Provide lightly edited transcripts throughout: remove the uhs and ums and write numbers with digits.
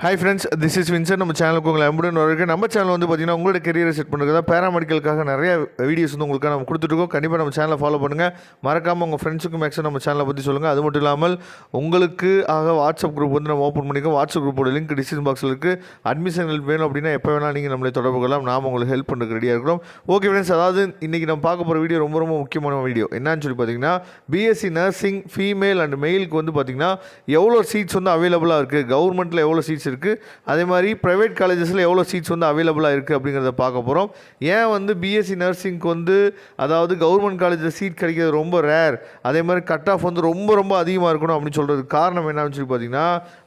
Hi friends, this is Vincent. நம்ம சேனலுக்கு உங்களை அன்புடன் வரவேற்கிறேன். நம்ம சேனல் வந்து பார்த்தீங்கன்னா உங்களோட கெரியரை செட் பண்ணுறதா பேராமெடிக்கலுக்காக நிறைய வீடியோஸ் வந்து உங்களுக்காக நம்ம கொடுத்துட்ருக்கோம். கண்டிப்பாக நம்ம சேனலை ஃபாலோ பண்ணுங்கள். மறக்காமல் உங்கள் ஃப்ரெண்ட்ஸுக்கும் மேக்ஸிமம் நம்ம சேனலை பற்றி சொல்லுங்கள். அது மட்டும் இல்லாமல் உங்களுக்கு வாட்ஸ்அப் குரூப் வந்து நம்ம ஓப்பன் பண்ணிக்கோம். வாட்ஸ்அப் குரூப்போட லிங்க் டிஸ்கிரிப்ஷன் பாக்ஸில் இருக்குது. அட்மிஷன் ஹெல்ப் வேணும் அப்படின்னா எப்போ வேணால் நீங்கள் நம்மளை தொடர்பு கொள்ளலாம். நாம் உங்களுக்கு ஹெல்ப் பண்ணுறதுக்கு ரெடியாக இருக்கிறோம். ஓகே ஃப்ரெண்ட்ஸ், அதாவது இன்றைக்கி நம்ம பார்க்க போகிற வீடியோ ரொம்ப ரொம்ப முக்கியமான வீடியோ. என்னன்னு சொல்லி பார்த்தீங்கன்னா, பிஎஸ்சி நர்சிங் ஃபீமேல் அண்ட் மெயிலுக்கு வந்து பார்த்திங்கன்னா எவ்வளோ சீட்ஸ் வந்து அவைலபிளாக இருக்குது, கவர்மெண்ட்டில் எவ்வளோ சீட்ஸ் இருக்குது, அதே மாதிரி ப்ரைவேட் காலேஜஸில் எவ்வளோ சீட்ஸ் வந்து அவைலபிளாக இருக்குது அப்படிங்கிறத பார்க்க போகிறோம். ஏன் வந்து பிஎஸ்சி நர்சிங்க்கு வந்து அதாவது கவர்மெண்ட் காலேஜில் சீட் கிடைக்கிறது ரொம்ப ரேர், அதே மாதிரி கட் ஆஃப் வந்து ரொம்ப ரொம்ப அதிகமாக இருக்கணும் அப்படின்னு சொல்கிறதுக்கு காரணம் என்னன்னு சொல்லி பார்த்தீங்கன்னா,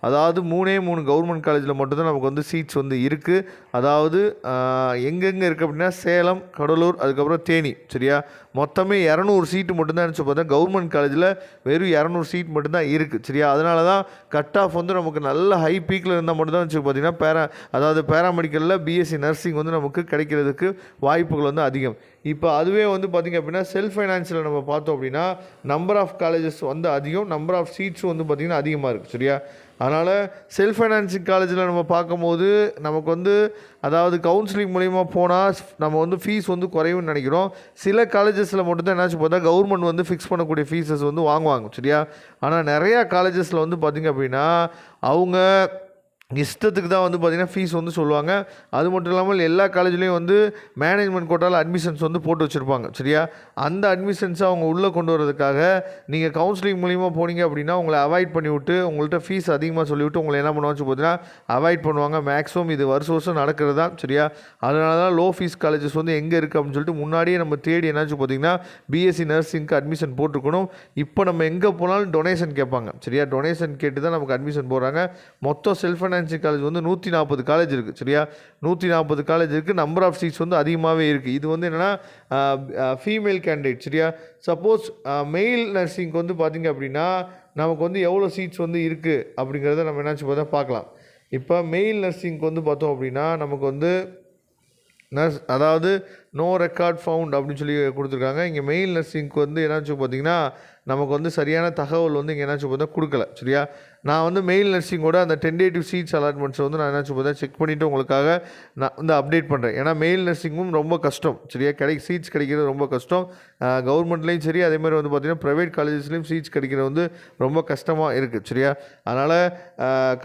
அதாவது 3 கவர்மெண்ட் காலேஜில் மட்டும்தான் நமக்கு வந்து சீட்ஸ் வந்து இருக்குது. அதாவது எங்கெங்கே இருக்குது அப்படின்னா சேலம், கடலூர், அதுக்கப்புறம் தேனி. சரியா, மொத்தமே 200 சீட்டு மட்டும்தான் சொல்லி பார்த்தா கவர்மெண்ட் காலேஜில் வெறும் 200 சீட் மட்டும்தான் இருக்குது. சரியா, அதனால தான் கட் ஆஃப் வந்து நமக்கு நல்ல ஹை பீக்கில் இருந்தால் மட்டும்தான் சொல்லி பார்த்தீங்கன்னா அதாவது பேராமெடிக்கலில் பிஎஸ்சி நர்சிங் வந்து நமக்கு கிடைக்கிறதுக்கு வாய்ப்புகள் வந்து அதிகம். இப்போ அதுவே வந்து பார்த்திங்க அப்படின்னா செல்ஃப் ஃபைனான்ஸில் நம்ம பார்த்தோம் அப்படின்னா நம்பர் ஆஃப் காலேஜஸ் வந்து அதிகம், நம்பர் ஆஃப் சீட்ஸும் வந்து பார்த்திங்கன்னா அதிகமாக இருக்குது. சரியா, அதனால் செல்ஃப் ஃபைனான்சிங் காலேஜில் நம்ம பார்க்கும்போது நமக்கு வந்து அதாவது கவுன்சிலிங் மூலிமா போனால் நம்ம வந்து ஃபீஸ் வந்து குறையும்னு நினைக்கிறோம். சில காலேஜஸில் மட்டும்தான் என்னாச்சு பார்த்தா கவர்மெண்ட் வந்து ஃபிக்ஸ் பண்ணக்கூடிய ஃபீஸஸ் வந்து வாங்குவாங்க. சரியா, ஆனால் நிறையா காலேஜஸில் வந்து பார்த்திங்க அப்படின்னா அவங்க இஷ்டத்துக்கு தான் வந்து பார்த்திங்கன்னா ஃபீஸ் வந்து சொல்லுவாங்க. அது மட்டும் இல்லாமல் எல்லா காலேஜ்லேயும் வந்து மேனேஜ்மெண்ட் கோட்டாவில் அட்மிஷன்ஸ் வந்து போட்டு வச்சுருப்பாங்க. சரியா, அந்த அட்மிஷன்ஸை அவங்க உள்ளே கொண்டு வரதுக்காக நீங்கள் கவுன்சிலிங் மூலிமா போனீங்க அப்படின்னா உங்களை அவாய்ட் பண்ணிவிட்டு உங்கள்கிட்ட ஃபீஸ் அதிகமாக சொல்லிவிட்டு உங்களை என்ன பண்ணுவாச்சு பார்த்தீங்கன்னா அவாய்ட் பண்ணுவாங்க. மேக்ஸிமம் இது வருஷம் நடக்கிறது தான். சரியா, அதனால தான் லோ ஃபீஸ் காலேஜஸ் வந்து எங்கே இருக்குது அப்படின்னு சொல்லிட்டு முன்னாடியே நம்ம தேடி என்னாச்சு பார்த்தீங்கன்னா பிஎஸ்சி நர்சிங்க்கு அட்மிஷன் போட்டிருக்கணும். இப்போ நம்ம எங்கே போனாலும் டொனேஷன் கேட்பாங்க. சரியா, டொனேஷன் கேட்டு தான் நமக்கு அட்மிஷன் போடுறாங்க. மொத்தம் செல்ஃப் ஃபைனான்சிங் காலேஜ் வந்து 140 காலேஜ் இருக்குது. சரியா, 140 காலேஜ் இருக்குது. நம்பர் ஆஃப் சீட்ஸ் வந்து அதிகமாகவே இருக்குது. இது வந்து என்னென்னா ஃபீமேல் கேண்டிடேட். சரியா, சப்போஸ் மெயில் நர்சிங்க்கு வந்து பார்த்திங்க அப்படின்னா நமக்கு வந்து எவ்வளோ சீட்ஸ் வந்து இருக்குது அப்படிங்கிறத நம்ம என்னாச்சு பார்த்தா பார்க்கலாம். இப்போ மெயில் நர்சிங்க்கு வந்து பார்த்தோம் அப்படின்னா நமக்கு வந்து அதாவது நோ ரெக்கார்ட் ஃபவுண்ட் அப்படின்னு சொல்லி கொடுத்துருக்காங்க. இங்கே மெயில் நர்சிங்க்கு வந்து என்னாச்சு பார்த்தீங்கன்னா நமக்கு வந்து சரியான தகவல் வந்து இங்கே என்னாச்சு பார்த்தா கொடுக்கல. சரியா, நான் வந்து மெயில் நர்சிங்கோட அந்த டென்டேட்டிவ் சீட்ஸ் அலாட்மெண்ட்ஸை வந்து நான் என்னாச்சு பார்த்தா செக் பண்ணிவிட்டு உங்களுக்காக நான் வந்து அப்டேட் பண்ணுறேன். ஏன்னா மெயில் நர்சிங்கும் ரொம்ப கஷ்டம். சரியா, சீட்ஸ் கிடைக்கிறது ரொம்ப கஷ்டம். கவர்மெண்ட்லேயும் சரி, அதேமாதிரி வந்து பார்த்திங்கன்னா ப்ரைவேட் காலேஜஸ்லேயும் சீட்ஸ் கிடைக்கிறது வந்து ரொம்ப கஷ்டமாக இருக்குது. சரியா, அதனால்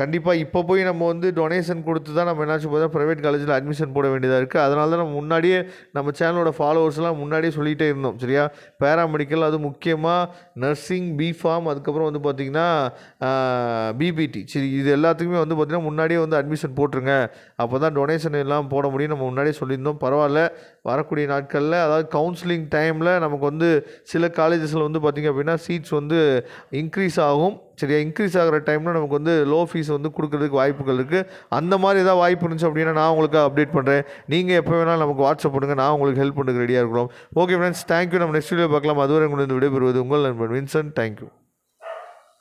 கண்டிப்பாக இப்போ போய் நம்ம வந்து டொனேஷன் கொடுத்து தான் நம்ம என்னாச்சு பார்த்தா ப்ரைவேட் காலேஜில் அட்மிஷன் போட வேண்டியதாக இருக்குது. அதனால தான் நம்ம முன்னாடியே நம்ம சேனலோட ஃபாலோவர்ஸ்லாம் முன்னாடியே சொல்லிகிட்டே இருந்தோம். சரியா, பேராமெடிக்கல், அது முக்கியமாக நர்சிங், பிஃபார்ம், அதுக்கப்புறம் வந்து பார்த்திங்கன்னா பிபிடி, சரி, இது எல்லாத்துக்குமே வந்து பார்த்திங்கன்னா முன்னாடியே வந்து அட்மிஷன் போட்டுருங்க, அப்போ தான் டொனேஷன் எல்லாம் போட முடியும் நம்ம முன்னாடியே சொல்லியிருந்தோம். பரவாயில்ல, வரக்கூடிய நாட்களில் அதாவது கவுன்சிலிங் டைமில் நமக்கு வந்து சில காலேஜஸில் வந்து பார்த்திங்க அப்படின்னா சீட்ஸ் வந்து இன்க்ரீஸ் ஆகும். சரியா, இன்க்ரீஸ் ஆகிற டைமில் நமக்கு வந்து லோ ஃபீஸ் வந்து கொடுக்குறதுக்கு வாய்ப்புகள் இருக்குது. அந்த மாதிரி ஏதாவது வாய்ப்பு இருந்துச்சு அப்படின்னா நான் உங்களுக்கு அப்டேட் பண்ணுறேன். நீங்கள் எப்போ வேணாலும் நமக்கு வாட்ஸ்அப் பண்ணுங்கள், நான் உங்களுக்கு ஹெல்ப் பண்ணுறதுக்கு ரெடியாக இருக்கிறோம். Okay friends, thank you. நம்ம நெக்ஸ்ட் வீடியோ பார்க்கலாம். அதுவரை உங்களுக்கு விடைபெறுவது உங்கள் நண்பன் வின்சன். தேங்க்யூ.